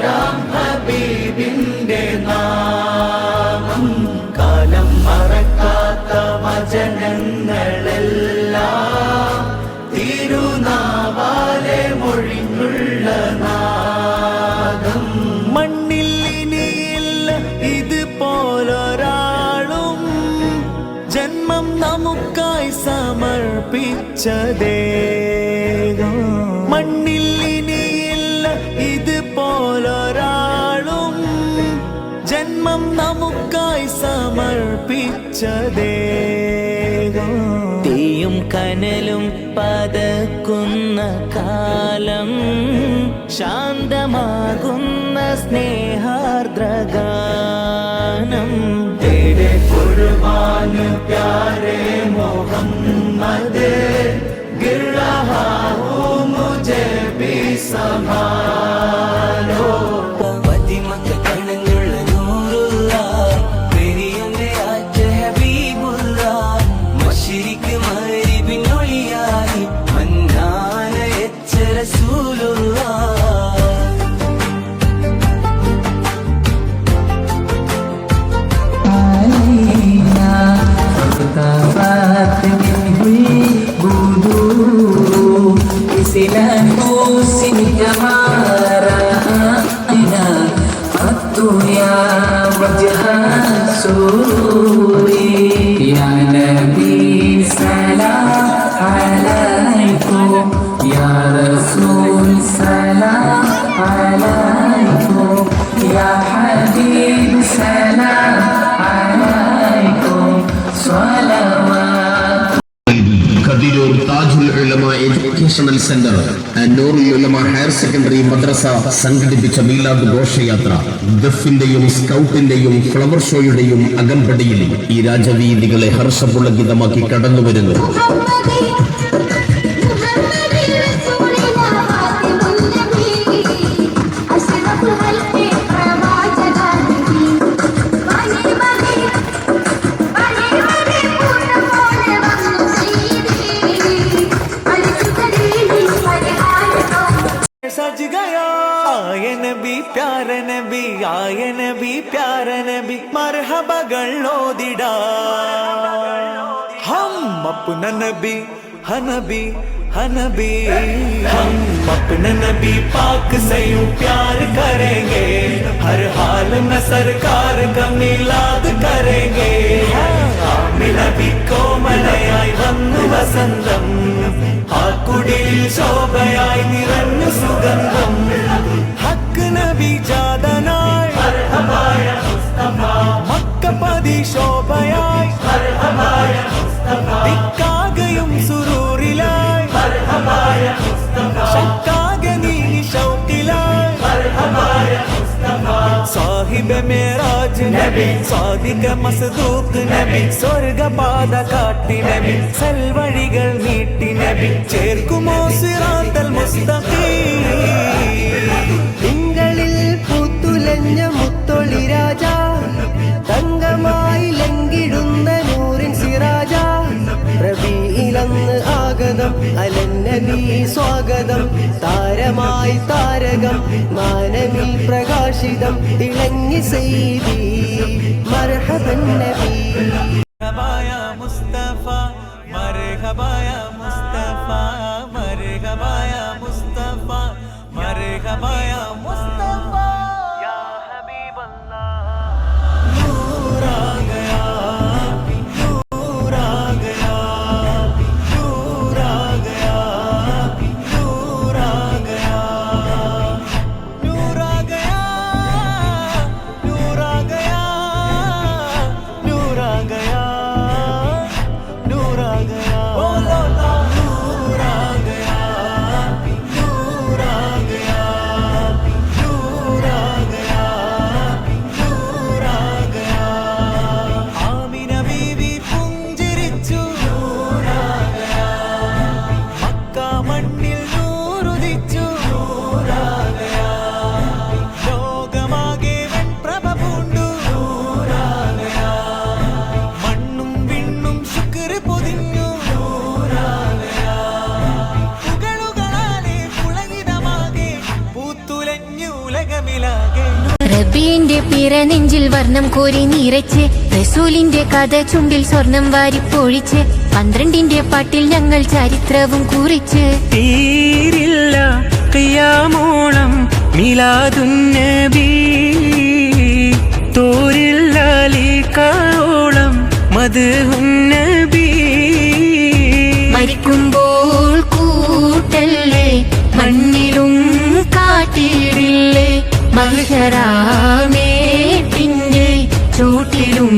പേരാം ഹബീബിന്റെ നാമം കാലം മറക്കാത്ത വചനങ്ങളെല്ലാം തിരുനാവാലെ മൊഴിഞ്ഞുള്ള നാദം. മണ്ണിൽ ഇനിയില്ല ഇതുപോലൊരാളും ജന്മം നമുക്കായി സമർപ്പിച്ച ദേഹം. മണ്ണിൽ ഇനിയില്ല ഇതുപോലൊരാളും ജന്മം നമുക്കായി സമർപ്പിച്ച ദേഹം. തീയും കനലും പതക്കുന്ന കാലം ശാന്തമാകുന്ന സ്നേഹാർദ്രഗാനം. തേരെ ഖുർബാൻ പ്യാരെ മുഹമ്മദ് गिर रहा हूँ मुझे भी संभालो. പതിമക്ക കണ്ണുള്ള നൂറുള്ള പെരിയന്റെ ആറ്റ ഹബീബുള്ള മശ്രിഖ് മഗ്രിബിനൊളിയായി മന്നാന എച്ച റസൂലുള്ള. يا وجه سروري يا نبي سلام عليكم يا رسول سلام عليكم يا حبيب سلام عليكم صلوات. Kathirur Thajul Ulama educational centre and Noorul Ulama higher secondary മദ്രസ സംഘടിപ്പിച്ച മീലാദ് ഘോഷയാത്ര ദഫിന്റെയും സ്കൗട്ടിന്റെയും ഫ്ലവർ ഷോയുടെയും അകമ്പടിയിൽ ഈ രാജവീതികളെ ഹർഷപുളകിതമാക്കി കടന്നുവരുന്നു. सज गया आए नबी प्यारे नबी आए नबी प्यारे नबी मरहबा गलोदिड़ा हम अपना नबी हनबी हनबी हम अपना नबी पाक से यूं प्यार करेंगे हर हाल में सरकार का मिलाद करेंगे. നബി കോമലയായി വന്നു വസന്തം ആ കുടിലിൽ ശോഭയായി നിറഞ്ഞു സുഗന്ധം. ഹക്ക് നബി ജാതനായി മർഹബായ മുസ്തഫ മക്കപതി ശോഭയായി മർഹബായ മുസ്തഫ ദിക്കാകയും സുറൂറിലായി മർഹബായ മുസ്തഫ ശക്കാകെ നീ ശൗഖിലായി മർഹബായ മുസ്തഫ സാഹിബ് മേരാജ് നബി സാദിഖ മസ്ദൂഖ് നബി സ്വർഗപാത കാട്ടി നബി സൽവഴികൾ നീട്ടി നബി ചേർക്കുമോ സിറാത്തൽ മുസ്തഖീം. തിങ്കളിൽ പൂത്തുലഞ്ഞ മുത്തൊളി രാജ തങ്കമായി ലംഘിടുന്ന നൂറിൻ സിറാജ റബീഇലന്ന് ആഗതം അലന്നബി സ്വാഗതം താരമായി താരകം മാനമിൽ പ്രകാശിതം തിളങ്ങി സയ്യിദി മർഹബൻ നബി. മർഹബായ മുസ്തഫ മർഹബായ മുസ്തഫ മർഹബായ മുസ്തഫ മർഹബായ മുസ്തഫ യാ ഹബീബല്ലാഹ്. നൂർ ആ ഗയാ നൂർ ആ ഗയാ നൂർ ആ ഗയാ നൂർ ആ ഗയാ നൂർ ആ गया नूर आ गया नूर आ गया नूर आ गया बोलो ना नूर आ गया नूर आ गया നബിന്റെ പിറ നെഞ്ചിൽ വർണ്ണം കോരി നിറച്ച് റസൂലിന്റെ കഥ ചുണ്ടിൽ സ്വർണം വാരിപ്പൊഴിച്ച് 12ന്റെ പാട്ടിൽ ഞങ്ങൾ ചരിത്രവും കുറിച്ച് തീരില്ല ഖിയാമോളം മിലാദുന്നബി തോരില്ല ലീക്കായോളം മദ്ഹുന്നബി മരിക്കുമ്പോൾ കൂട്ടല്ലേ മണ്ണിലും കാട്ടിടില്ലേ മഹിഷറാമേട്ടിന്റെ ചൂട്ടിലും